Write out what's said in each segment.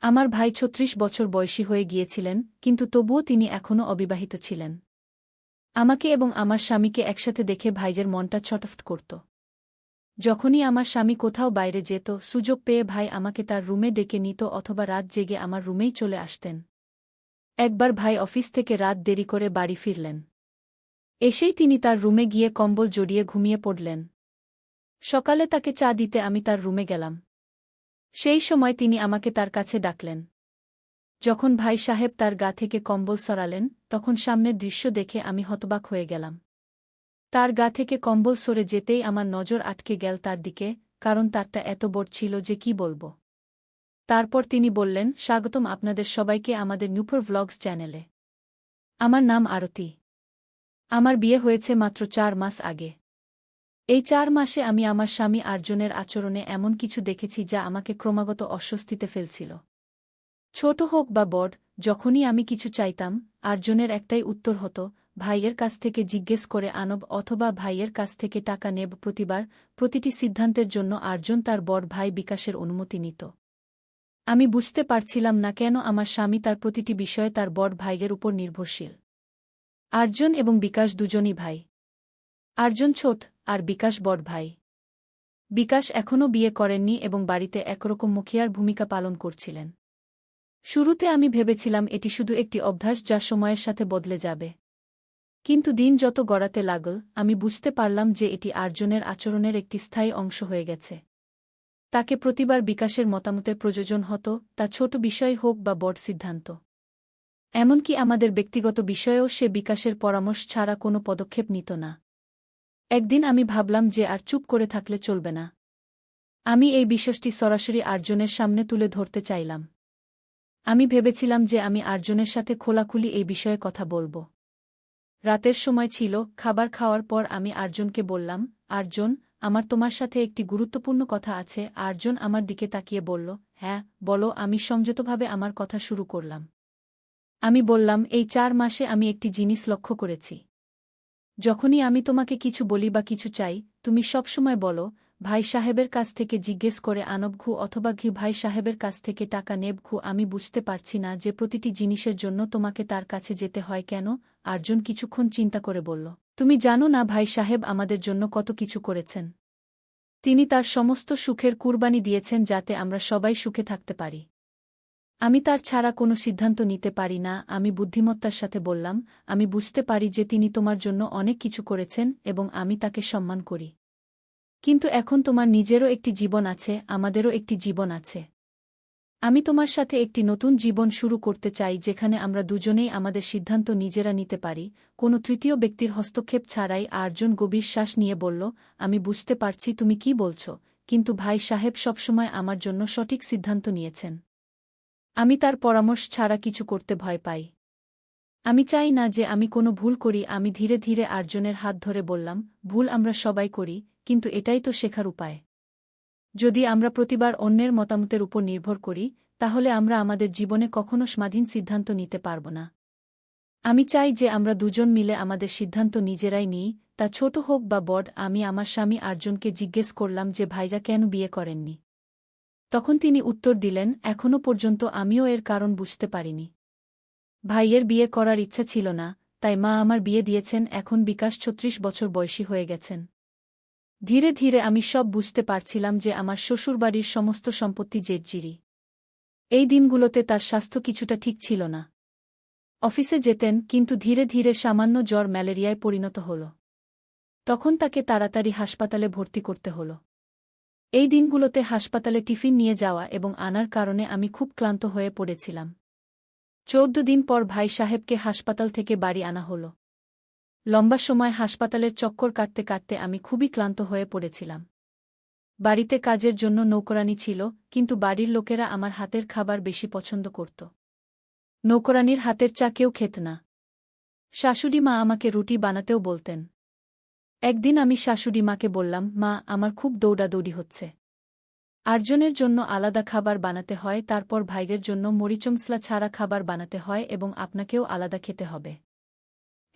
আমার ভাই ৩৬ বছর বয়সী হয়ে গিয়েছিলেন, কিন্তু তবুও তিনি এখনও অবিবাহিত ছিলেন। আমাকে এবং আমার স্বামীকে একসাথে দেখে ভাইয়ের মনটা ছটফট করত। যখনই আমার স্বামী কোথাও বাইরে যেত, সুযোগ পেয়ে ভাই আমাকে তার রুমে ডেকে নিত অথবা রাত জেগে আমার রুমেই চলে আসতেন। একবার ভাই অফিস থেকে রাত দেরি করে বাড়ি ফিরলেন। এসেই তিনি তার রুমে গিয়ে কম্বল জড়িয়ে ঘুমিয়ে পড়লেন। সকালে তাকে চা দিতে আমি তার রুমে গেলাম। সেই সময় তিনি আমাকে তার কাছে ডাকলেন। যখন ভাই সাহেব তার গা থেকে কম্বল সরালেন, তখন সামনের দৃশ্য দেখে আমি হতবাক হয়ে গেলাম। তার গা থেকে কম্বল সরে যেতেই আমার নজর আটকে গেল তার দিকে, কারণ তারটা এত বড় ছিল যে কি বলবো। তারপর তিনি বললেন, স্বাগতম আপনাদের সবাইকে আমাদের নূপুর ভ্লগস চ্যানেলে। আমার নাম আরতি। আমার বিয়ে হয়েছে মাত্র ৪ মাস আগে। এই ৪ মাসে আমি আমার স্বামী আর্জনের আচরণে এমন কিছু দেখেছি যা আমাকে ক্রমাগত অস্বস্তিতে ফেলছিল। ছোট হোক বা বড়, যখনই আমি কিছু চাইতাম, আর্জনের একটাই উত্তর হতো, ভাইয়ের কাছ থেকে জিজ্ঞেস করে আনব অথবা ভাইয়ের কাছ থেকে টাকা নেব। প্রতিটি সিদ্ধান্তের জন্য আর্জন তার বড় ভাই বিকাশের অনুমতি নিত। আমি বুঝতে পারছিলাম না কেন আমার স্বামী তার প্রতিটি বিষয়ে তার বড় ভাইয়ের উপর নির্ভরশীল। আর্জন এবং বিকাশ দুজনই ভাই। আর্জন ছোট, আর বিকাশ বড় ভাই। বিকাশ এখনও বিয়ে করেননি এবং বাড়িতে একরকম মুখিয়ার ভূমিকা পালন করছিলেন। শুরুতে আমি ভেবেছিলাম এটি শুধু একটি অভ্যাস যা সময়ের সাথে বদলে যাবে। কিন্তু দিন যত গড়াতে লাগল, আমি বুঝতে পারলাম যে এটি আর্জনের আচরণের একটি স্থায়ী অংশ হয়ে গেছে। তাকে প্রতিবার বিকাশের মতামতের প্রয়োজন হতো, তা ছোট বিষয় হোক বা বড় সিদ্ধান্ত। এমনকি আমাদের ব্যক্তিগত বিষয়েও সে বিকাশের পরামর্শ ছাড়া কোনো পদক্ষেপ নিত না। একদিন আমি ভাবলাম যে আর চুপ করে থাকলে চলবে না। আমি এই বিষয়টি সরাসরি আর্জনের সামনে তুলে ধরতে চাইলাম। আমি ভেবেছিলাম যে আমি আর্জনের সাথে খোলাখুলি এই বিষয়ে কথা বলব। রাতের সময় ছিল, খাবার খাওয়ার পর আমি আর্জনকে বললাম, আর্জন, আমার তোমার সাথে একটি গুরুত্বপূর্ণ কথা আছে। আর্জন আমার দিকে তাকিয়ে বলল, হ্যাঁ বলো। আমি সংযতভাবে আমার কথা শুরু করলাম। আমি বললাম, এই ৪ মাসে আমি একটি জিনিস লক্ষ্য করেছি। যখনই আমি তোমাকে কিছু বলি বা কিছু চাই, তুমি সবসময় বলো, ভাই সাহেবের কাছ থেকে জিজ্ঞেস করে আনব অথবা ভাই সাহেবের কাছ থেকে টাকা নেব। আমি বুঝতে পারছি না যে প্রতিটি জিনিসের জন্য তোমাকে তার কাছে যেতে হয় কেন। আর্জন কিছুক্ষণ চিন্তা করে বলল, তুমি জানো না ভাই সাহেব আমাদের জন্য কত কিছু করেছেন। তিনি তার সমস্ত সুখের কুরবানি দিয়েছেন যাতে আমরা সবাই সুখে থাকতে পারি। আমি তার ছাড়া কোনো সিদ্ধান্ত নিতে পারি না। আমি বুদ্ধিমত্তার সাথে বললাম, আমি বুঝতে পারি যে তিনি তোমার জন্য অনেক কিছু করেছেন এবং আমি তাকে সম্মান করি। কিন্তু এখন তোমার নিজেরও একটি জীবন আছে, আমাদেরও একটি জীবন আছে। আমি তোমার সাথে একটি নতুন জীবন শুরু করতে চাই যেখানে আমরা দুজনেই আমাদের সিদ্ধান্ত নিজেরা নিতে পারি, কোনো তৃতীয় ব্যক্তির হস্তক্ষেপ ছাড়াই। আর্জন গভীর শ্বাস নিয়ে বলল, আমি বুঝতে পারছি তুমি কি বলছ, কিন্তু ভাই সাহেব সবসময় আমার জন্য সঠিক সিদ্ধান্ত নিয়েছেন। আমি তার পরামর্শ ছাড়া কিছু করতে ভয় পাই। আমি চাই না যে আমি কোনো ভুল করি। আমি ধীরে ধীরে আর্জনের হাত ধরে বললাম, ভুল আমরা সবাই করি, কিন্তু এটাই তো শেখার উপায়। যদি আমরা প্রতিবার অন্যের মতামতের উপর নির্ভর করি, তাহলে আমরা আমাদের জীবনে কখনো স্বাধীন সিদ্ধান্ত নিতে পারব না। আমি চাই যে আমরা দুজন মিলে আমাদের সিদ্ধান্ত নিজেরাই নিই, তা ছোট হোক বা বড়। আমি আমার স্বামী আর্জনকে জিজ্ঞেস করলাম যে ভাইজা কেন বিয়ে করেননি। তখন তিনি উত্তর দিলেন, এখনও পর্যন্ত আমিও এর কারণ বুঝতে পারিনি। ভাইয়ের বিয়ে করার ইচ্ছা ছিল না, তাই মা আমার বিয়ে দিয়েছেন। এখন বিকাশ ৩৬ বছর বয়সী হয়ে গেছেন। ধীরে ধীরে আমি সব বুঝতে পারছিলাম যে আমার শ্বশুরবাড়ির সমস্ত সম্পত্তি জেটজিরি। এই দিনগুলোতে তার স্বাস্থ্য কিছুটা ঠিক ছিল না। অফিসে যেতেন, কিন্তু ধীরে ধীরে সামান্য জ্বর ম্যালেরিয়ায় পরিণত হল। তখন তাকে তাড়াতাড়ি হাসপাতালে ভর্তি করতে হল। এই দিনগুলোতে হাসপাতালে টিফিন নিয়ে যাওয়া এবং আনার কারণে আমি খুব ক্লান্ত হয়ে পড়েছিলাম। ১৪ দিন পর ভাই সাহেবকে হাসপাতাল থেকে বাড়ি আনা হল। লম্বা সময় হাসপাতালের চক্কর কাটতে কাটতে আমি খুবই ক্লান্ত হয়ে পড়েছিলাম। বাড়িতে কাজের জন্য নৌকরানি ছিল, কিন্তু বাড়ির লোকেরা আমার হাতের খাবার বেশি পছন্দ করত। নৌকরানির হাতের চা কেউ খেত না। শাশুড়ি মা আমাকে রুটি বানাতেও বলতেন। একদিন আমি শাশুড়ি মাকে বললাম, মা, আমার খুব দৌড়াদৌড়ি হচ্ছে। আর্জনের জন্য আলাদা খাবার বানাতে হয়, তারপর ভাইদের জন্য মরিচমসলা ছাড়া খাবার বানাতে হয় এবং আপনাকেও আলাদা খেতে হবে।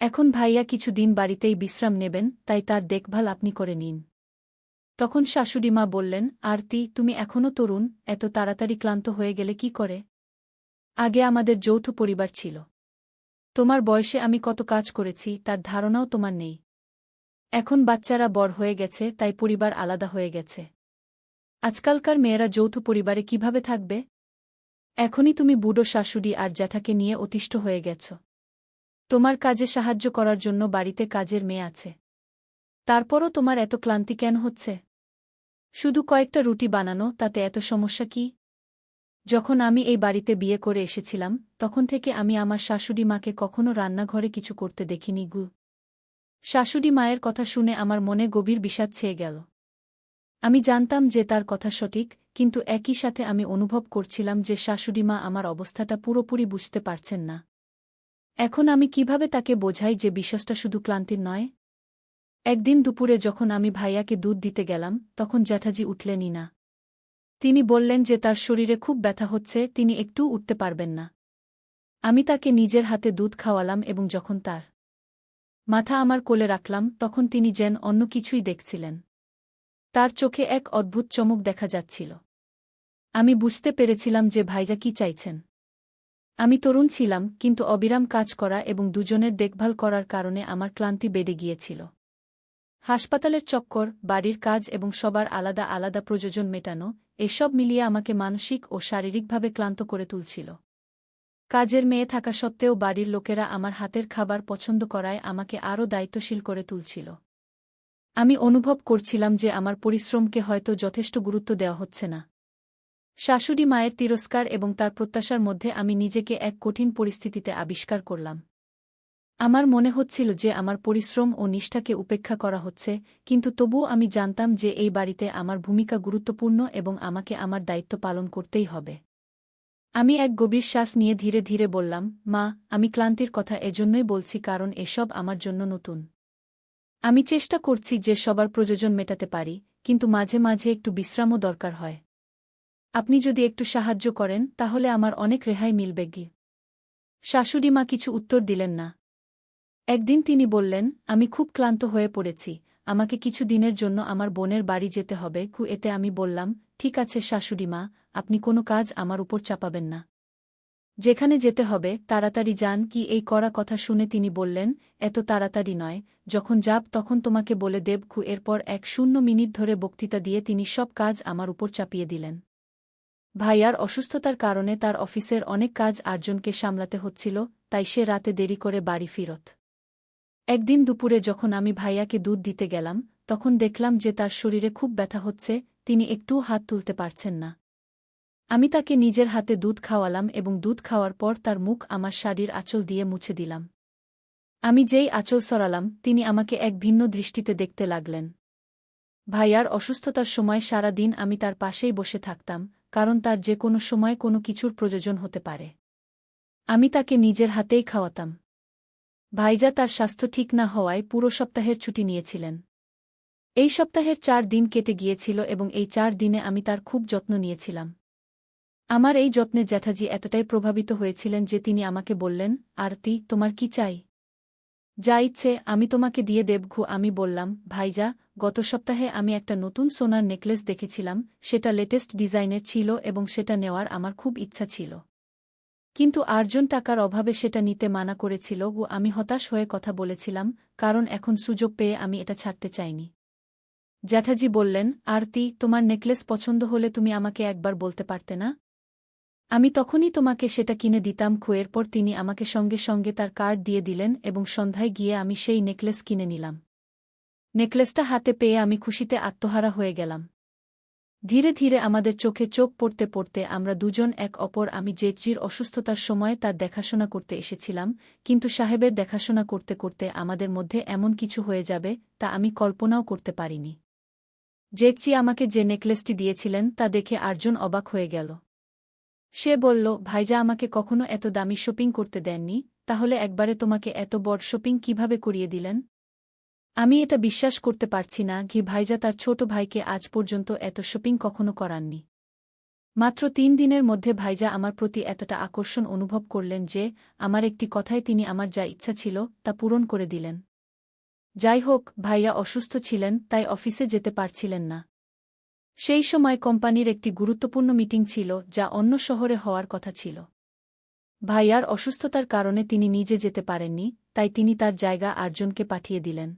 এখন ভাইয়া কিছু দিন বাড়িতেই বিশ্রাম নেবেন, তাই তার দেখভাল আপনি করে নিন। তখন শাশুড়ি মা বললেন, আরতি, তুমি এখনও তরুণ, এত তাড়াতাড়ি ক্লান্ত হয়ে গেলে কি করে। আগে আমাদের যৌথ পরিবার ছিল। তোমার বয়সে আমি কত কাজ করেছি তার ধারণাও তোমার নেই। এখন বাচ্চারা বড় হয়ে গেছে, তাই পরিবার আলাদা হয়ে গেছে। আজকালকার মেয়েরা যৌথ পরিবারে কিভাবে থাকবে? এখনই তুমি বুড়ো শাশুড়ি আর জ্যাঠাকে নিয়ে অতিষ্ঠ হয়ে গেছ। তোমার কাজে সাহায্য করার জন্য বাড়িতে কাজের মেয়ে আছে। তারপরও তোমার এত ক্লান্তি কেন হচ্ছে? শুধু কয়েকটা রুটি বানানো, তাতে এত সমস্যা কি? যখন আমি এই বাড়িতে বিয়ে করে এসেছিলাম, তখন থেকে আমি আমার শাশুড়ি মাকে কখনো রান্নাঘরে কিছু করতে দেখিনি গু। শাশুড়ি মায়ের কথা শুনে আমার মনে গভীর বিষাদ ছেয়ে গেল। আমি জানতাম যে তার কথা সঠিক, কিন্তু একই সাথে আমি অনুভব করছিলাম যে শাশুড়িমা আমার অবস্থাটা পুরোপুরি বুঝতে পারছেন না। এখন আমি কিভাবে তাকে বোঝাই যে বিষয়টা শুধু ক্লান্তির নয়? একদিন দুপুরে যখন আমি ভাইয়াকে দুধ দিতে গেলাম, তখন জ্যাঠাজি উঠলেনই না। তিনি বললেন যে তার শরীরে খুব ব্যথা হচ্ছে, তিনি একটু উঠতে পারবেন না। আমি তাকে নিজের হাতে দুধ খাওয়ালাম এবং যখন তার মাথা আমার কোলে রাখলাম, তখন তিনি যেন অন্য কিছুই দেখছিলেন। তার চোখে এক অদ্ভুত চমক দেখা যাচ্ছিল। আমি বুঝতে পেরেছিলাম যে ভাইজা কি চাইছেন। আমি তরুণ ছিলাম, কিন্তু অবিরাম কাজ করা এবং দুজনের দেখভাল করার কারণে আমার ক্লান্তি বেড়ে গিয়েছিল। হাসপাতালের চক্কর, বাড়ির কাজ এবং সবার আলাদা আলাদা প্রয়োজন মেটানো, এসব মিলিয়ে আমাকে মানসিক ও শারীরিকভাবে ক্লান্ত করে তুলছিল। কাজের মেয়ে থাকা সত্ত্বেও বাড়ির লোকেরা আমার হাতের খাবার পছন্দ করায় আমাকে আরও দায়িত্বশীল করে তুলছিল। আমি অনুভব করছিলাম যে আমার পরিশ্রমকে হয়তো যথেষ্ট গুরুত্ব দেওয়া হচ্ছে না। শাশুড়ি মায়ের তিরস্কার এবং তার প্রত্যাশার মধ্যে আমি নিজেকে এক কঠিন পরিস্থিতিতে আবিষ্কার করলাম। আমার মনে হচ্ছিল যে আমার পরিশ্রম ও নিষ্ঠাকে উপেক্ষা করা হচ্ছে, কিন্তু তবুও আমি জানতাম যে এই বাড়িতে আমার ভূমিকা গুরুত্বপূর্ণ এবং আমাকে আমার দায়িত্ব পালন করতেই হবে। আমি এক গভীর শ্বাস নিয়ে ধীরে ধীরে বললাম, মা, আমি ক্লান্তির কথা এজন্যই বলছি কারণ এসব আমার জন্য নতুন। আমি চেষ্টা করছি যে সবার প্রয়োজন মেটাতে পারি, কিন্তু মাঝে মাঝে একটু বিশ্রামও দরকার হয়। আপনি যদি একটু সাহায্য করেন তাহলে আমার অনেক রেহাই মিলবে গি। শাশুড়ি মা কিছু উত্তর দিলেন না। একদিন তিনি বললেন, আমি খুব ক্লান্ত হয়ে পড়েছি, আমাকে কিছু দিনের জন্য আমার বোনের বাড়ি যেতে হবে। এতে আমি বললাম, ঠিক আছে শাশুড়ি মা, আপনি কোনো কাজ আমার উপর চাপাবেন না। যেখানে যেতে হবে তাড়াতাড়ি যান। কি এই কড়া কথা শুনে তিনি বললেন, এত তাড়াতাড়ি নয়, যখন যাব তখন তোমাকে বলে দেব। এরপর 1 মিনিট ধরে বক্তৃতা দিয়ে তিনি সব কাজ আমার উপর চাপিয়ে দিলেন। ভাইয়ার অসুস্থতার কারণে তার অফিসের অনেক কাজ আরেকজনকে সামলাতে হচ্ছিল, তাই সে রাতে দেরি করে বাড়ি ফিরত। একদিন দুপুরে যখন আমি ভাইয়াকে দুধ দিতে গেলাম, তখন দেখলাম যে তার শরীরে খুব ব্যথা হচ্ছে, তিনি একটুও হাত তুলতে পারছেন না। আমি তাকে নিজের হাতে দুধ খাওয়ালাম এবং দুধ খাওয়ার পর তার মুখ আমার শাড়ির আঁচল দিয়ে মুছে দিলাম। আমি যেই আঁচল সরালাম, তিনি আমাকে এক ভিন্ন দৃষ্টিতে দেখতে লাগলেন। ভাইয়ার অসুস্থতার সময় সারা দিন আমি তার পাশেই বসে থাকতাম, কারণ তার যে কোনো সময় কোনো কিছুর প্রয়োজন হতে পারে। আমি তাকে নিজের হাতেই খাওয়াতাম। ভাইজা তার স্বাস্থ্য ঠিক না হওয়ায় পুরো সপ্তাহের ছুটি নিয়েছিলেন। এই সপ্তাহের 4 দিন কেটে গিয়েছিল এবং এই 4 দিনে আমি তার খুব যত্ন নিয়েছিলাম। আমার এই যত্নে জ্যাঠাজি এতটাই প্রভাবিত হয়েছিলেন যে তিনি আমাকে বললেন, আরতি, তোমার কি চাই? যা ইচ্ছে আমি তোমাকে দিয়ে দেব। আমি বললাম, ভাইজা, গত সপ্তাহে আমি একটা নতুন সোনার নেকলেস দেখেছিলাম, সেটা লেটেস্ট ডিজাইনের ছিল এবং সেটা নেওয়ার আমার খুব ইচ্ছা ছিল। কিন্তু আর্জন টাকার অভাবে সেটা নিতে মানা করেছিল ও আমি হতাশ হয়ে কথা বলেছিলাম, কারণ এখন সুযোগ পেয়ে আমি এটা ছাড়তে চাইনি। জ্যাঠাজি বললেন, আরতি, তোমার নেকলেস পছন্দ হলে তুমি আমাকে একবার বলতে পারতে না? আমি তখনই তোমাকে সেটা কিনে দিতাম। এরপর তিনি আমাকে সঙ্গে সঙ্গে তার কার্ড দিয়ে দিলেন এবং সন্ধ্যায় গিয়ে আমি সেই নেকলেস কিনে নিলাম। নেকলেসটা হাতে পেয়ে আমি খুশিতে আত্মহারা হয়ে গেলাম। ধীরে ধীরে আমাদের চোখে চোখ পড়তে পড়তে আমরা দুজন এক অপর। আমি জেটজির অসুস্থতার সময় তার দেখাশোনা করতে এসেছিলাম, কিন্তু সাহেবের দেখাশোনা করতে করতে আমাদের মধ্যে এমন কিছু হয়ে যাবে তা আমি কল্পনাও করতে পারিনি। জেটজি আমাকে যে নেকলেসটি দিয়েছিলেন তা দেখে আর্জন অবাক হয়ে গেল। সে বলল, ভাইজা আমাকে কখনো এত দামি শপিং করতে দেননি, তাহলে একবারে তোমাকে এত বড় শপিং কিভাবে করিয়ে দিলেন? আমি এটা বিশ্বাস করতে পারছি না। ভাইজা তার ছোট ভাইকে আজ পর্যন্ত এত শপিং কখনো করাননি। মাত্র 3 দিনের মধ্যে ভাইজা আমার প্রতি এতটা আকর্ষণ অনুভব করলেন যে আমার একটি কথায় তিনি আমার যা ইচ্ছা ছিল তা পূরণ করে দিলেন। যাই হোক, ভাইয়া অসুস্থ ছিলেন, তাই অফিসে যেতে পারছিলেন না। সেই সময় কোম্পানির একটি গুরুত্বপূর্ণ মিটিং ছিল যা অন্য শহরে হওয়ার কথা ছিল। ভাইয়ার অসুস্থতার কারণে তিনি নিজে যেতে পারেননি, তাই তিনি তার জায়গা আর্জনকে পাঠিয়ে দিলেন।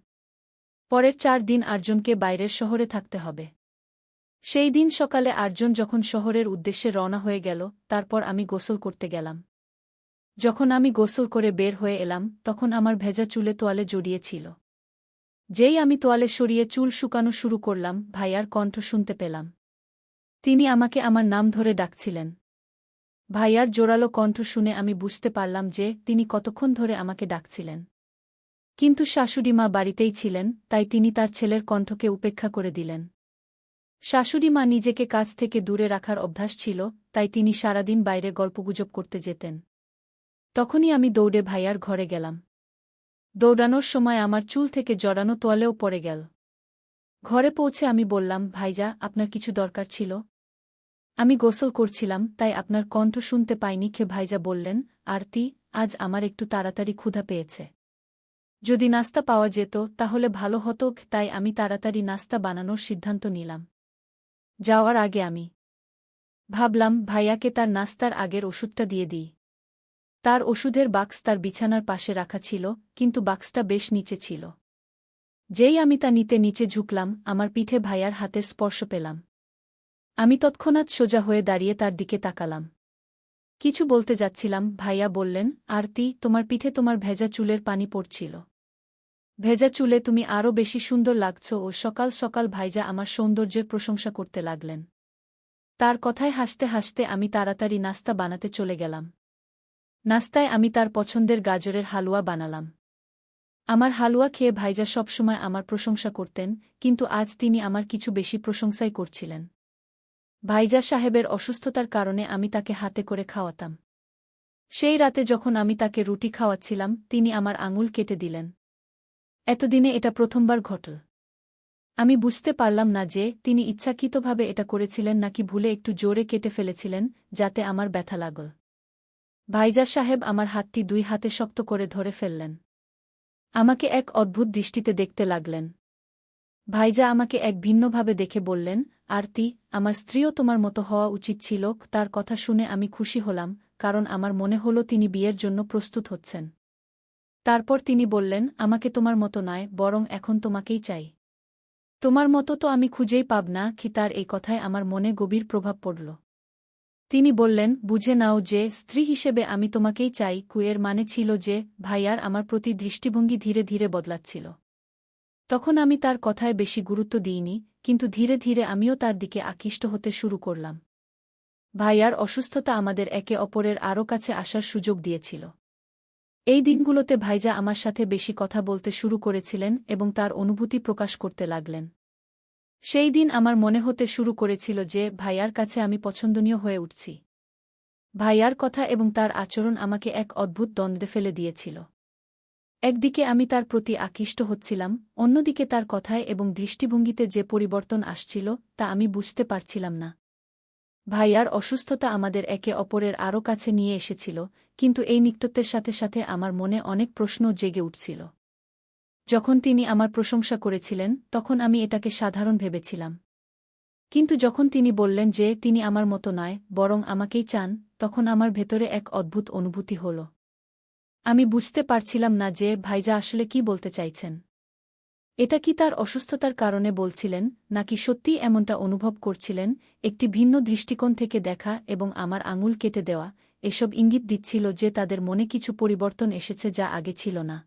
পরের 4 দিন আর্জনকে বাইরের শহরে থাকতে হবে। সেই দিন সকালে আর্জন যখন শহরের উদ্দেশ্যে রওনা হয়ে গেল, তারপর আমি গোসল করতে গেলাম। যখন আমি গোসল করে বের হয়ে এলাম, তখন আমার ভেজা চুলে তোয়ালে জড়িয়ে ছিল। যেই আমি তোয়ালে সরিয়ে চুল শুকানো শুরু করলাম, ভাইয়ার কণ্ঠ শুনতে পেলাম। তিনি আমাকে আমার নাম ধরে ডাকছিলেন। ভাইয়ার জোরালো কণ্ঠ শুনে আমি বুঝতে পারলাম যে তিনি কতক্ষণ ধরে আমাকে ডাকছিলেন। কিন্তু শাশুড়িমা বাড়িতেই ছিলেন, তাই তিনি তার ছেলের কণ্ঠকে উপেক্ষা করে দিলেন। শাশুড়িমা নিজেকে কাজ থেকে দূরে রাখার অভ্যাস ছিল, তাই তিনি সারাদিন বাইরে গল্পগুজব করতে যেতেন। তখনই আমি দৌড়ে ভাইয়ার ঘরে গেলাম। দৌড়ানোর সময় আমার চুল থেকে জড়ানো তোয়ালেও পড়ে গেল। ঘরে পৌঁছে আমি বললাম, ভাইজা, আপনার কিছু দরকার ছিল? আমি গোসল করছিলাম, তাই আপনার কণ্ঠ শুনতে পাইনি। ভাইজা বললেন, আরতি, আজ আমার একটু তাড়াতাড়ি ক্ষুধা পেয়েছে। যদি নাস্তা পাওয়া যেত তাহলে ভালো হতো, তাই আমি তাড়াতাড়ি নাস্তা বানানোর সিদ্ধান্ত নিলাম। যাওয়ার আগে আমি ভাবলাম ভাইয়াকে তার নাস্তার আগের ওষুধটা দিয়ে দিই। তার ওষুধের বাক্স তার বিছানার পাশে রাখা ছিল, কিন্তু বাক্সটা বেশ নিচে ছিল। যেই আমি তা নিতে নিচে ঝুঁকলাম, আমার পিঠে ভাইয়ার হাতের স্পর্শ পেলাম। আমি তৎক্ষণাৎ সোজা হয়ে দাঁড়িয়ে তার দিকে তাকালাম। কিছু বলতে যাচ্ছিলাম, ভাইয়া বললেন, আরতি, তোমার পিঠে তোমার ভেজা চুলের পানি পড়ছিল। ভেজা চুলে তুমি আরও বেশি সুন্দর লাগছ। ও সকাল সকাল ভাইজা আমার সৌন্দর্যের প্রশংসা করতে লাগলেন। তার কথায় হাসতে হাসতে আমি তাড়াতাড়ি নাস্তা বানাতে চলে গেলাম। নাস্তায় আমি তার পছন্দের গাজরের হালুয়া বানালাম। আমার হালুয়া খেয়ে ভাইজা সবসময় আমার প্রশংসা করতেন, কিন্তু আজ তিনি আমার কিছু বেশি প্রশংসাই করছিলেন। ভাইজা সাহেবের অসুস্থতার কারণে আমি তাকে হাতে করে খাওয়াতাম। সেই রাতে যখন আমি তাকে রুটি খাওয়াচ্ছিলাম, তিনি আমার আঙুল কেটে দিলেন। এতদিনে এটা প্রথমবার ঘটল। আমি বুঝতে পারলাম না যে তিনি ইচ্ছাকৃতভাবে এটা করেছিলেন নাকি ভুলে একটু জোরে কেটে ফেলেছিলেন, যাতে আমার ব্যথা লাগল। ভাইজা সাহেব আমার হাতটি 2 হাতে শক্ত করে ধরে ফেললেন। আমাকে এক অদ্ভুত দৃষ্টিতে দেখতে লাগলেন। ভাইজা আমাকে এক ভিন্নভাবে দেখে বললেন, আরতি, আমার স্ত্রীও তোমার মতো হওয়া উচিত ছিল। তার কথা শুনে আমি খুশি হলাম, কারণ আমার মনে হলো তিনি বিয়ের জন্য প্রস্তুত হচ্ছেন। তারপর তিনি বললেন, আমাকে তোমার মতো নয়, বরং এখন তোমাকেই চাই। তোমার মতো তো আমি খুঁজেই পাব না। তার এই কথায় আমার মনে গভীর প্রভাব পড়ল। তিনি বললেন, বুঝে নাও যে স্ত্রী হিসেবে আমি তোমাকেই চাই। এর মানে ছিল যে ভাইয়ার আমার প্রতি দৃষ্টিভঙ্গি ধীরে ধীরে বদলাচ্ছিল। তখন আমি তার কথায় বেশি গুরুত্ব দিইনি, কিন্তু ধীরে ধীরে আমিও তার দিকে আকৃষ্ট হতে শুরু করলাম। ভাইয়ার অসুস্থতা আমাদের একে অপরের আরও কাছে আসার সুযোগ দিয়েছিল। এই দিনগুলোতে ভাইজা আমার সাথে বেশি কথা বলতে শুরু করেছিলেন এবং তার অনুভূতি প্রকাশ করতে লাগলেন। সেই দিন আমার মনে হতে শুরু করেছিল যে ভাইয়ার কাছে আমি পছন্দনীয় হয়ে উঠছি। ভাইয়ার কথা এবং তার আচরণ আমাকে এক অদ্ভুত দ্বন্দ্বে ফেলে দিয়েছিল। একদিকে আমি তার প্রতি আকৃষ্ট হচ্ছিলাম, অন্যদিকে তার কথায় এবং দৃষ্টিভঙ্গিতে যে পরিবর্তন আসছিল তা আমি বুঝতে পারছিলাম না। ভাইয়ার অসুস্থতা আমাদের একে অপরের আরও কাছে নিয়ে এসেছিল, কিন্তু এই নিকটত্বের সাথে সাথে আমার মনে অনেক প্রশ্ন জেগে উঠছিল। যখন তিনি আমার প্রশংসা করেছিলেন, তখন আমি এটাকে সাধারণ ভেবেছিলাম। কিন্তু যখন তিনি বললেন যে তিনি আমার মতো নয়, বরং আমাকেই চান, তখন আমার ভেতরে এক অদ্ভুত অনুভূতি হল। আমি বুঝতে পারছিলাম না যে ভাইজা আসলে কি বলতে চাইছেন। এটা কি তার অসুস্থতার কারণে বলছিলেন, নাকি সত্যিই এমনটা অনুভব করছিলেন। একটি ভিন্ন দৃষ্টিকোণ থেকে দেখা এবং আমার আঙুল কেটে দেওয়া, এসব ইঙ্গিত দিচ্ছিল যে তাদের মনে কিছু পরিবর্তন এসেছে যা আগে ছিল না।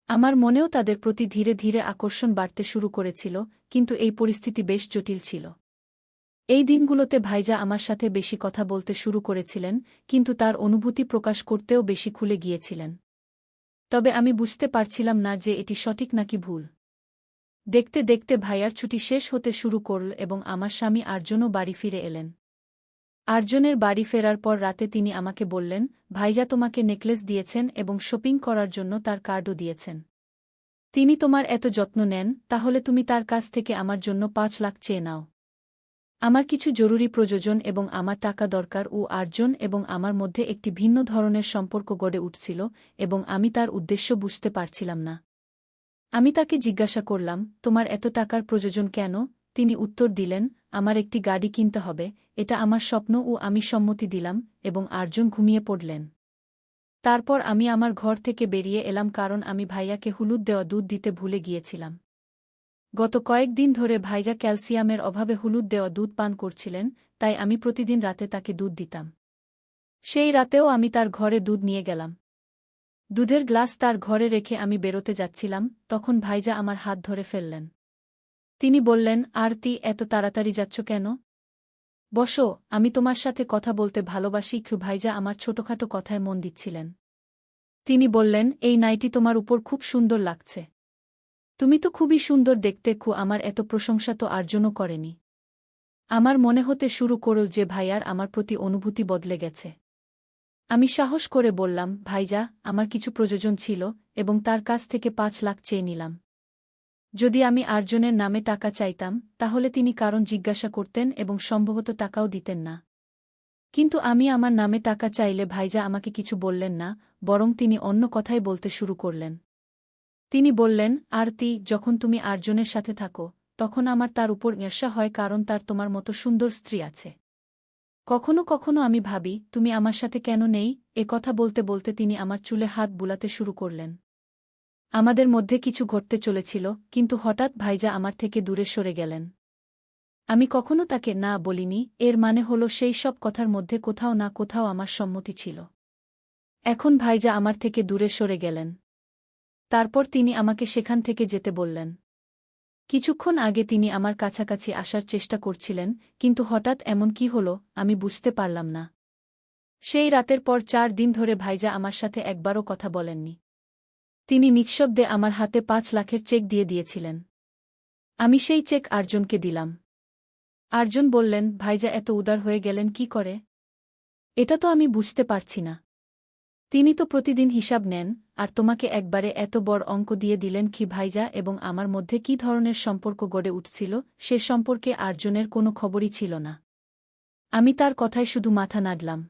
আমার মনেও তাদের প্রতি ধীরে ধীরে আকর্ষণ বাড়তে শুরু করেছিল, কিন্তু এই পরিস্থিতি বেশ জটিল ছিল। এই দিনগুলোতে ভাইজা আমার সাথে বেশি কথা বলতে শুরু করেছিলেন, কিন্তু তার অনুভূতি প্রকাশ করতেও বেশি খুলে গিয়েছিলেন। তবে আমি বুঝতে পারছিলাম না যে এটি সঠিক নাকি ভুল। দেখতে দেখতে ভাইয়ার ছুটি শেষ হতে শুরু করল এবং আমার স্বামী আর্জনও বাড়ি ফিরে এলেন। আর্জনের বাড়ি ফেরার পর রাতে তিনি আমাকে বললেন, ভাইজা তোমাকে নেকলেস দিয়েছেন এবং শপিং করার জন্য তার কার্ডও দিয়েছেন। তিনি তোমার এত যত্ন নেন, তাহলে তুমি তার কাছ থেকে আমার জন্য 5 লাখ চেয়ে নাও। আমার কিছু জরুরি প্রয়োজন এবং আমার টাকা দরকার। আর্জন এবং আমার মধ্যে একটি ভিন্ন ধরনের সম্পর্ক গড়ে উঠছিল এবং আমি তার উদ্দেশ্য বুঝতে পারছিলাম না। আমি তাকে জিজ্ঞাসা করলাম, তোমার এত টাকার প্রয়োজন কেন? তিনি উত্তর দিলেন, আমার একটি গাড়ি কিনতে হবে, এটা আমার স্বপ্ন। আমি সম্মতি দিলাম এবং আর্জন ঘুমিয়ে পড়লেন। তারপর আমি আমার ঘর থেকে বেরিয়ে এলাম কারণ আমি ভাইয়াকে হলুদ দেওয়া দুধ দিতে ভুলে গিয়েছিলাম। গত কয়েকদিন ধরে ভাইয়া ক্যালসিয়ামের অভাবে হলুদ দেওয়া দুধ পান করছিলেন, তাই আমি প্রতিদিন রাতে তাকে দুধ দিতাম। সেই রাতেও আমি তার ঘরে দুধ নিয়ে গেলাম। দুধের গ্লাস তার ঘরে রেখে আমি বেরোতে যাচ্ছিলাম, তখন ভাইজা আমার হাত ধরে ফেললেন। তিনি বললেন, আরতি, এত তাড়াতাড়ি যাচ্ছ কেন? বসো, আমি তোমার সাথে কথা বলতে ভালোবাসি। ভাইজা আমার ছোটখাটো কথায় মন দিচ্ছিলেন। তিনি বললেন, এই নাইটি তোমার উপর খুব সুন্দর লাগছে। তুমি তো খুবই সুন্দর দেখতে। আমার এত প্রশংসা তো আর্জনও করেনি। আমার মনে হতে শুরু করল যে ভাইয়ার আমার প্রতি অনুভূতি বদলে গেছে। আমি সাহস করে বললাম, ভাইজা, আমার কিছু প্রয়োজন ছিল এবং তার কাছ থেকে 5 লাখ চেয়ে নিলাম। যদি আমি আর্জনের নামে টাকা চাইতাম তাহলে তিনি কারণ জিজ্ঞাসা করতেন এবং সম্ভবত টাকাও দিতেন না। কিন্তু আমি আমার নামে টাকা চাইলে ভাইজা আমাকে কিছু বললেন না, বরং তিনি অন্য কথাই বলতে শুরু করলেন। তিনি বললেন, আরতি, যখন তুমি আর্জনের সাথে থাকো তখন আমার তার উপর ঈর্ষা হয় কারণ তার তোমার মতো সুন্দর স্ত্রী আছে। কখনো কখনো আমি ভাবি, তুমি আমার সাথে কেন নেই? কথা বলতে বলতে তিনি আমার চুলে হাত বুলাতে শুরু করলেন। আমাদের মধ্যে কিছু ঘটতে চলেছিল, কিন্তু হঠাৎ ভাইজা আমার থেকে দূরে সরে গেলেন। আমি কখনো তাকে না বলিনি, এর মানে হলো সেই সব কথার মধ্যে কোথাও না কোথাও আমার সম্মতি ছিল। এখন ভাইজা আমার থেকে দূরে সরে গেলেন। তারপর তিনি আমাকে সেখান থেকে যেতে বললেন। কিছুক্ষণ আগে তিনি আমার কাছাকাছি আসার চেষ্টা করছিলেন, কিন্তু হঠাৎ এমন কি হল আমি বুঝতে পারলাম না। সেই রাতের পর 4 দিন ধরে ভাইজা আমার সাথে একবারও কথা বলেননি। তিনি নিঃশব্দে আমার হাতে 5 লাখের চেক দিয়ে দিয়েছিলেন। আমি সেই চেক আর্জনকে দিলাম। আর্জুন বললেন, ভাইজা এত উদার হয়ে গেলেন কি করে? এটা তো আমি বুঝতে পারছি না। তিনি তো প্রতিদিন হিসাব নেন, আর তোমাকে একবারে এত বড় অঙ্ক দিয়ে দিলেন কি? ভাইজা এবং আমার মধ্যে কী ধরনের সম্পর্ক গড়ে উঠছিল সে সম্পর্কে আর্জনের কোনো খবরই ছিল না। আমি তার কথায় শুধু মাথা নাড়লাম।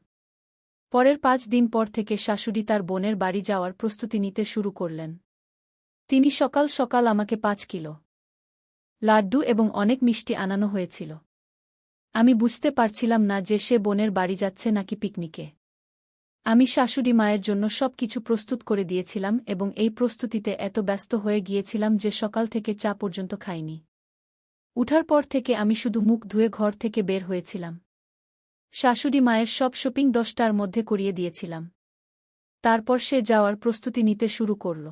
পরের 5 দিন পর থেকে শাশুড়ি তার বোনের বাড়ি যাওয়ার প্রস্তুতি নিতে শুরু করলেন। তিনি সকাল সকাল আমাকে 5 কিলো লাড্ডু এবং অনেক মিষ্টি আনানো হয়েছিল। আমি বুঝতে পারছিলাম না যে সে বোনের বাড়ি যাচ্ছে নাকি পিকনিকে। আমি শাশুড়ি মায়ের জন্য সব কিছু প্রস্তুত করে দিয়েছিলাম এবং এই প্রস্তুতিতে এত ব্যস্ত হয়ে গিয়েছিলাম যে সকাল থেকে চা পর্যন্ত খাইনি। উঠার পর থেকে আমি শুধু মুখ ধুয়ে ঘর থেকে বের হয়েছিলাম। শাশুড়ি মায়ের সব শপিং 10টার মধ্যে করিয়ে দিয়েছিলাম। তারপর সে যাওয়ার প্রস্তুতি নিতে শুরু করল।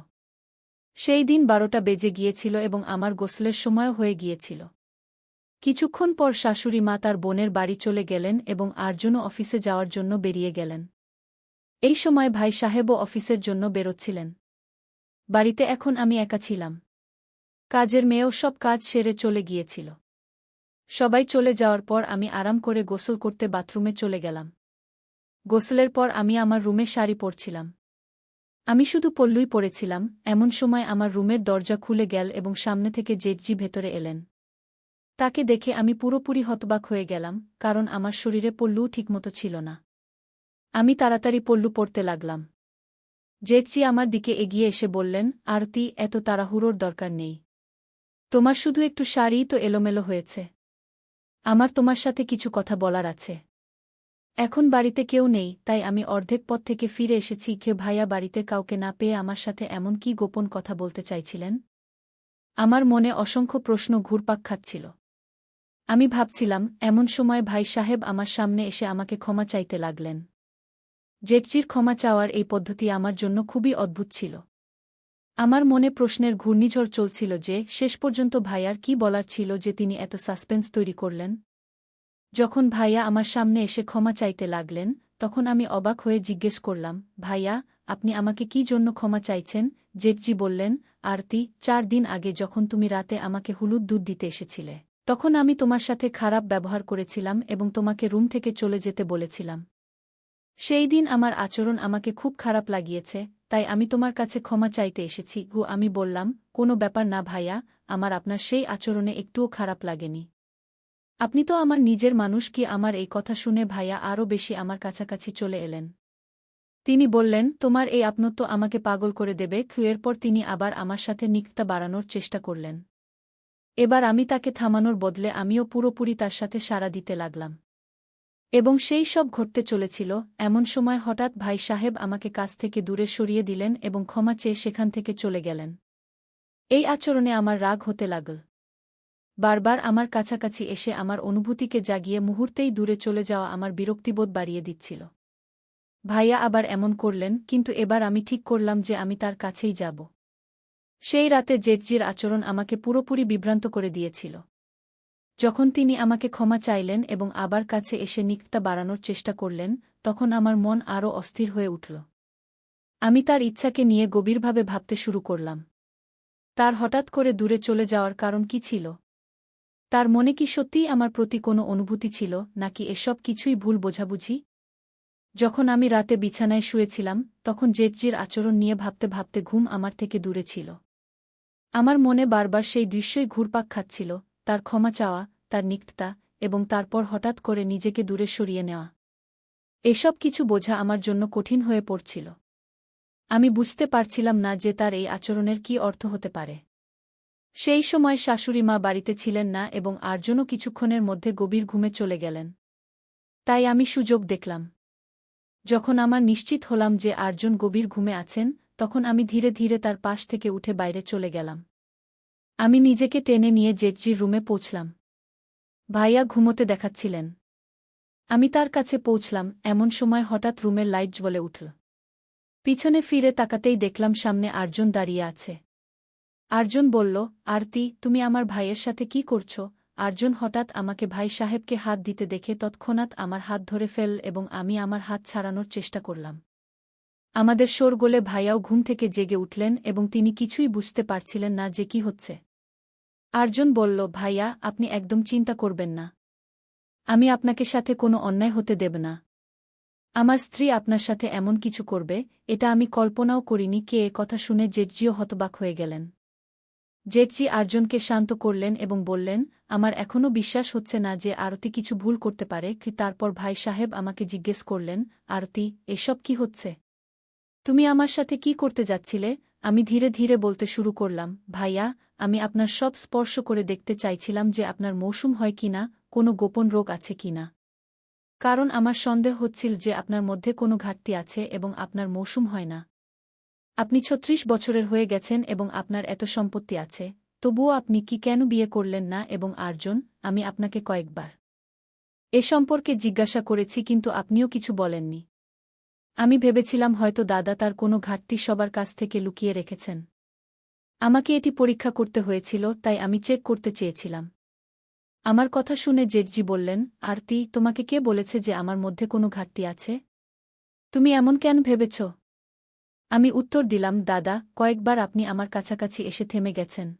সেই দিন 12টা বেজে গিয়েছিল এবং আমার গোসলের সময়ও হয়ে গিয়েছিল। কিছুক্ষণ পর শাশুড়ি মা তার বোনের বাড়ি চলে গেলেন এবং আর্জুনও অফিসে যাওয়ার জন্য বেরিয়ে গেলেন। এই সময় ভাই সাহেবও অফিসের জন্য বেরোচ্ছিলেন। বাড়িতে এখন আমি একা ছিলাম। কাজের মেয়েও সব কাজ সেরে চলে গিয়েছিল। সবাই চলে যাওয়ার পর আমি আরাম করে গোসল করতে বাথরুমে চলে গেলাম। গোসলের পর আমি আমার রুমে শাড়ি পরছিলাম। আমি শুধু পল্লুই পরেছিলাম, এমন সময় আমার রুমের দরজা খুলে গেল এবং সামনে থেকে জেঠজি ভেতরে এলেন। তাকে দেখে আমি পুরোপুরি হতবাক হয়ে গেলাম, কারণ আমার শরীরে পল্লুও ঠিকমতো ছিল না। আমি তাড়াতাড়ি পল্লু পরতে লাগলাম। জেঠজি আমার দিকে এগিয়ে এসে বললেন, আরতি, এত তাড়াহুড়োর দরকার নেই। তোমার শুধু একটু শাড়িই তো এলোমেলো হয়েছে। আমার তোমার সাথে কিছু কথা বলার আছে। এখন বাড়িতে কেউ নেই, তাই আমি অর্ধেক পথ থেকে ফিরে এসেছি। ভাইয়া বাড়িতে কাউকে না পেয়ে আমার সাথে এমন কি গোপন কথা বলতে চাইছিলেন? আমার মনে অসংখ্য প্রশ্ন ঘুরপাক খাচ্ছিল। আমি ভাবছিলাম, এমন সময় ভাই সাহেব আমার সামনে এসে আমাকে ক্ষমা চাইতে লাগলেন। জেঠজির ক্ষমা চাওয়ার এই পদ্ধতি আমার জন্য খুবই অদ্ভুত ছিল। আমার মনে প্রশ্নের ঘূর্ণিঝড় চলছিল যে শেষ পর্যন্ত ভাইয়ার কি বলার ছিল যে তিনি এত সাসপেন্স তৈরি করলেন। যখন ভাইয়া আমার সামনে এসে ক্ষমা চাইতে লাগলেন, তখন আমি অবাক হয়ে জিজ্ঞেস করলাম, ভাইয়া, আপনি আমাকে কি জন্য ক্ষমা চাইছেন? জেঠজি বললেন, আরতি, 4 দিন আগে যখন তুমি রাতে আমাকে হলুদ দুধ দিতে এসেছিলে, তখন আমি তোমার সাথে খারাপ ব্যবহার করেছিলাম এবং তোমাকে রুম থেকে চলে যেতে বলেছিলাম। সেই দিন আমার আচরণ আমাকে খুব খারাপ লাগিয়েছে, তাই আমি তোমার কাছে ক্ষমা চাইতে এসেছি। আমি বললাম, কোনো ব্যাপার না ভাইয়া, আমার আপনার সেই আচরণে একটুও খারাপ লাগেনি। আপনি তো আমার নিজের মানুষ। আমার এই কথা শুনে ভাইয়া আরও বেশি আমার কাছাকাছি চলে এলেন। তিনি বললেন, তোমার এই আপনত্ব আমাকে পাগল করে দেবে। এরপর তিনি আবার আমার সাথে নিকটতা বাড়ানোর চেষ্টা করলেন। এবার আমি তাকে থামানোর বদলে আমিও পুরোপুরি তার সাথে সাড়া দিতে লাগলাম। এবং সেই সব ঘটতে চলেছিল, এমন সময় হঠাৎ ভাই সাহেব আমাকে কাছ থেকে দূরে সরিয়ে দিলেন এবং ক্ষমা চেয়ে সেখান থেকে চলে গেলেন। এই আচরণে আমার রাগ হতে লাগল। বারবার আমার কাছাকাছি এসে আমার অনুভূতিকে জাগিয়ে মুহূর্তেই দূরে চলে যাওয়া আমার বিরক্তিবোধ বাড়িয়ে দিচ্ছিল। ভাইয়া আবার এমন করলেন, কিন্তু এবার আমি ঠিক করলাম যে আমি তার কাছেই যাব। সেই রাতে জেটজির আচরণ আমাকে পুরোপুরি বিভ্রান্ত করে দিয়েছিল। যখন তিনি আমাকে ক্ষমা চাইলেন এবং আবার কাছে এসে নিকটতা বাড়ানোর চেষ্টা করলেন, তখন আমার মন আরও অস্থির হয়ে উঠল। আমি তার ইচ্ছাকে নিয়ে গভীরভাবে ভাবতে শুরু করলাম। তার হঠাৎ করে দূরে চলে যাওয়ার কারণ কি ছিল? তার মনে কি সত্যিই আমার প্রতি কোনো অনুভূতি ছিল, নাকি এসব কিছুই ভুল বোঝাবুঝি? যখন আমি রাতে বিছানায় শুয়েছিলাম, তখন জেটজির আচরণ নিয়ে ভাবতে ভাবতে ঘুম আমার থেকে দূরে ছিল। আমার মনে বারবার সেই দৃশ্যই ঘুরপাক খাচ্ছিল, তার ক্ষমা চাওয়া, তার নিকটতা, এবং তারপর হঠাৎ করে নিজেকে দূরে সরিয়ে নেওয়া। এসব কিছু বোঝা আমার জন্য কঠিন হয়ে পড়ছিল। আমি বুঝতে পারছিলাম না যে তার এই আচরণের কী অর্থ হতে পারে। সেই সময় শাশুড়ি মা বাড়িতে ছিলেন না এবং আর্জনও কিছুক্ষণের মধ্যে গভীর ঘুমে চলে গেলেন। তাই আমি সুযোগ দেখলাম। যখন আমার নিশ্চিত হলাম যে আর্জন গভীর ঘুমে আছেন, তখন আমি ধীরে ধীরে তার পাশ থেকে উঠে বাইরে চলে গেলাম। আমি নিজেকে টেনে নিয়ে জেটজির রুমে পৌঁছলাম। ভাইয়া ঘুমোতে দেখাচ্ছিলেন। আমি তার কাছে পৌঁছলাম, এমন সময় হঠাৎ রুমের লাইট জ্বলে উঠল। পিছনে ফিরে তাকাতেই দেখলাম সামনে আর্জন দাঁড়িয়ে আছে। আর্জন বলল, আরতি, তুমি আমার ভাইয়ের সাথে কি করছ? আর্জন হঠাৎ আমাকে ভাই সাহেবকে হাত দিতে দেখে তৎক্ষণাৎ আমার হাত ধরে ফেলল এবং আমি আমার হাত ছাড়ানোর চেষ্টা করলাম। আমাদের শোরগোলে ভাইয়াও ঘুম থেকে জেগে উঠলেন এবং তিনি কিছুই বুঝতে পারছিলেন না যে কি হচ্ছে। আর্জন বলল, ভাইয়া, আপনি একদম চিন্তা করবেন না। আমি আপনাকে সাথে কোনো অন্যায় হতে দেব না। আমার স্ত্রী আপনার সাথে এমন কিছু করবে, এটা আমি কল্পনাও করিনি। কে এ কথা শুনে জেটজিও হতবাক হয়ে গেলেন। জেটজি আর্জনকে শান্ত করলেন এবং বললেন, আমার এখনও বিশ্বাস হচ্ছে না যে আরতি কিছু ভুল করতে পারে। তারপর ভাই সাহেব আমাকে জিজ্ঞেস করলেন, আরতি, এসব কি হচ্ছে? তুমি আমার সাথে কি করতে যাচ্ছিলে? আমি ধীরে ধীরে বলতে শুরু করলাম, ভাইয়া, আমি আপনার সব স্পর্শ করে দেখতে চাইছিলাম যে আপনার মৌসুম হয় কিনা, কোনো গোপন রোগ আছে কিনা। কারণ আমার সন্দেহ হচ্ছিল যে আপনার মধ্যে কোনো ঘাটতি আছে এবং আপনার মৌসুম হয় না। আপনি ৩৬ বছরের হয়ে গেছেন এবং আপনার এত সম্পত্তি আছে, তবুও আপনি কেন বিয়ে করলেন না? এবং আর্জন, আমি আপনাকে কয়েকবার এ সম্পর্কে জিজ্ঞাসা করেছি, কিন্তু আপনিও কিছু বলেননি। আমি ভেবেছিলাম হয়তো দাদা তার কোনো ঘাটতি সবার কাছ থেকে লুকিয়ে রেখেছেন। আমাকে এটি পরীক্ষা করতে হয়েছিল, তাই আমি চেক করতে চেয়েছিলাম। আমার কথা শুনে জেটজি বললেন, আরতি, তোমাকে কে বলেছে যে আমার মধ্যে কোনো ঘাটতি আছে? তুমি এমন কেন ভেবেছ? আমি উত্তর দিলাম, দাদা, কয়েকবার আপনি আমার কাছাকাছি এসে থেমে গেছেন।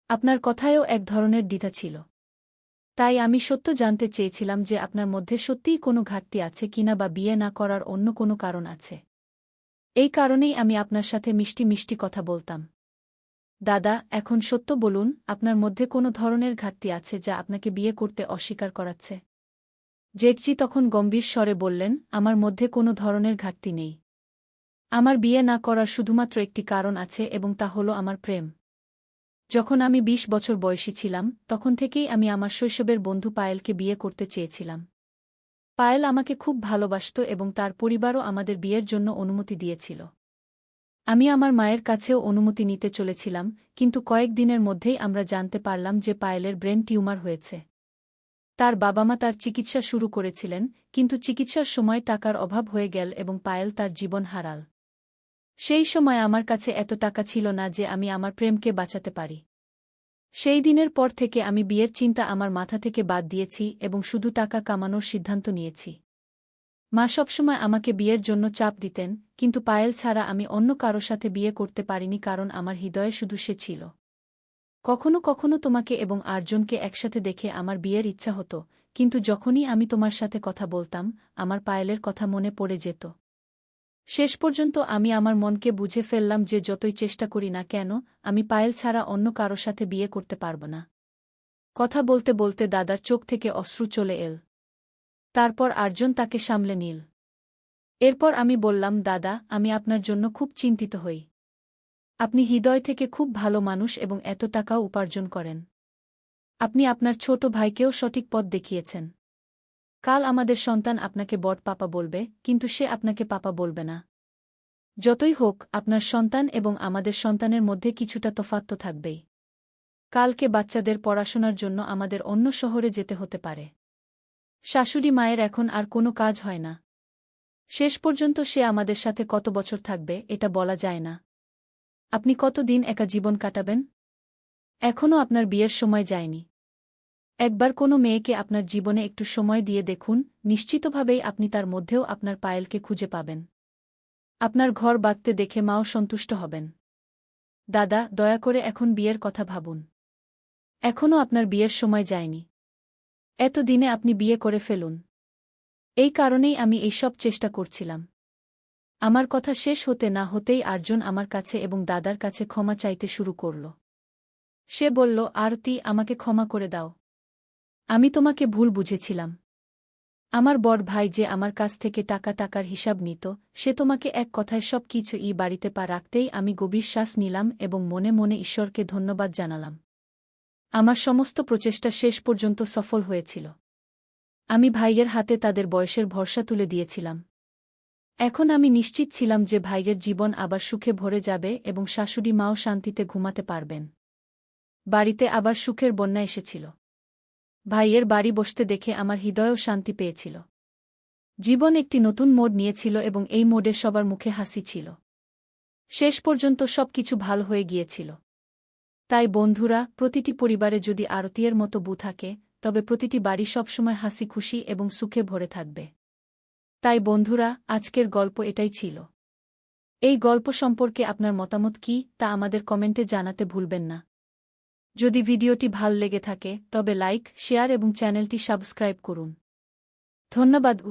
আপনার কথায়ও এক ধরনের দ্বিধা ছিল। তাই আমি সত্য জানতে চেয়েছিলাম যে আপনার মধ্যে সত্যিই কোনো ঘাটতি আছে কিনা, বা বিয়ে না করার অন্য কোনো কারণ আছে। এই কারণেই আমি আপনার সাথে মিষ্টি মিষ্টি কথা বলতাম। দাদা, এখন সত্য বলুন, আপনার মধ্যে কোনো ধরনের ঘাটতি আছে যা আপনাকে বিয়ে করতে অস্বীকার করাচ্ছে? জেটজি তখন গম্ভীর স্বরে বললেন, আমার মধ্যে কোনো ধরনের ঘাটতি নেই। আমার বিয়ে না করার শুধুমাত্র একটি কারণ আছে এবং তা হল আমার প্রেম। যখন আমি ২০ বছর বয়সী ছিলাম, তখন থেকেই আমি আমার শৈশবের বন্ধু পায়েলকে বিয়ে করতে চেয়েছিলাম। পায়েল আমাকে খুব ভালোবাসত এবং তার পরিবারও আমাদের বিয়ের জন্য অনুমতি দিয়েছিল। আমি আমার মায়ের কাছেও অনুমতি নিতে চলেছিলাম, কিন্তু কয়েক দিনের মধ্যেই আমরা জানতে পারলাম যে পায়েলের ব্রেন টিউমার হয়েছে। তার বাবা-মা তার চিকিৎসা শুরু করেছিলেন, কিন্তু চিকিৎসার সময় টাকার অভাব হয়ে গেল এবং পায়েল তার জীবন হারাল। সেই সময় আমার কাছে এত টাকা ছিল না যে আমি আমার প্রেমকে বাঁচাতে পারি। সেই দিনের পর থেকে আমি বিয়ের চিন্তা আমার মাথা থেকে বাদ দিয়েছি এবং শুধু টাকা কামানোর সিদ্ধান্ত নিয়েছি। মা সবসময় আমাকে বিয়ের জন্য চাপ দিতেন, কিন্তু পায়েল ছাড়া আমি অন্য কারো সাথে বিয়ে করতে পারিনি, কারণ আমার হৃদয়ে শুধু সে ছিল। কখনো কখনো তোমাকে এবং আর্জনকে একসাথে দেখে আমার বিয়ের ইচ্ছা হতো, কিন্তু যখনই আমি তোমার সাথে কথা বলতাম, আমার পায়েলের কথা মনে পড়ে যেত। শেষ পর্যন্ত আমি আমার মনকে বুঝে ফেললাম যে যতই চেষ্টা করি না কেন, আমি পায়েল ছাড়া অন্য কারো সাথে বিয়ে করতে পারব না। কথা বলতে বলতে দাদার চোখ থেকে অশ্রু চলে এল। তারপর আর্জন তাকে সামলে নিল। এরপর আমি বললাম, দাদা, আমি আপনার জন্য খুব চিন্তিত হই। আপনি হৃদয় থেকে খুব ভালো মানুষ এবং এত টাকাও উপার্জন করেন। আপনি আপনার ছোট ভাইকেও সঠিক পথ দেখিয়েছেন। কাল আমাদের সন্তান আপনাকে বড় পাপা বলবে, কিন্তু সে আপনাকে পাপা বলবে না। যতই হোক, আপনার সন্তান এবং আমাদের সন্তানের মধ্যে কিছুটা তফাৎ তো থাকবেই। কালকে বাচ্চাদের পড়াশোনার জন্য আমাদের অন্য শহরে যেতে হতে পারে। শাশুড়ি মায়ের এখন আর কোনো কাজ হয় না। শেষ পর্যন্ত সে আমাদের সাথে কত বছর থাকবে এটা বলা যায় না। আপনি কতদিন একা জীবন কাটাবেন? এখনও আপনার বিয়ের সময় যায়নি। একবার কোনো মেয়েকে আপনার জীবনে একটু সময় দিয়ে দেখুন, নিশ্চিতভাবেই আপনি তার মধ্যেও আপনার পায়েলকে খুঁজে পাবেন। আপনার ঘর বাঁধতে দেখে মাও সন্তুষ্ট হবেন। দাদা, দয়া করে এখন বিয়ের কথা ভাবুন। এখনও আপনার বিয়ের সময় যায়নি। এত দিনে আপনি বিয়ে করে ফেলুন। এই কারণেই আমি এইসব চেষ্টা করছিলাম। আমার কথা শেষ হতে না হতেই আরজন আমার কাছে এবং দাদার কাছে ক্ষমা চাইতে শুরু করল। সে বলল, আরতি, আমাকে ক্ষমা করে দাও। আমি তোমাকে ভুল বুঝেছিলাম। আমার বড় ভাই যে আমার কাছ থেকে টাকার হিসাব নিত, সে তোমাকে এক কথায় সব কিছু বাড়িতে পা রাখতেই আমি গভীর শ্বাস নিলাম এবং মনে মনে ঈশ্বরকে ধন্যবাদ জানালাম। আমার সমস্ত প্রচেষ্টা শেষ পর্যন্ত সফল হয়েছিল। আমি ভাইয়ের হাতে তাদের বয়সের ভরসা তুলে দিয়েছিলাম। এখন আমি নিশ্চিত ছিলাম যে ভাইয়ের জীবন আবার সুখে ভরে যাবে এবং শাশুড়ি মাও শান্তিতে ঘুমাতে পারবেন। বাড়িতে আবার সুখের বন্যা এসেছিল। ভাইয়ের বাড়ি বসতে দেখে আমার হৃদয়ও শান্তি পেয়েছিল। জীবন একটি নতুন মোড় নিয়েছিল এবং এই মোড়ে সবার মুখে হাসি ছিল। শেষ পর্যন্ত সবকিছু ভালো হয়ে গিয়েছিল। তাই বন্ধুরা, প্রতিটি পরিবারে যদি আরতির মতো বউ থাকে, তবে প্রতিটি বাড়ি সবসময় হাসি খুশি এবং সুখে ভরে থাকবে। তাই বন্ধুরা, আজকের গল্প এটাই ছিল। এই গল্প সম্পর্কে আপনার মতামত কী তা আমাদের কমেন্টে জানাতে ভুলবেন না। যদি ভিডিওটি ভাল লেগে থাকে তবে লাইক, শেয়ার এবং চ্যানেলটি সাবস্ক্রাইব করুন। ধন্যবাদ।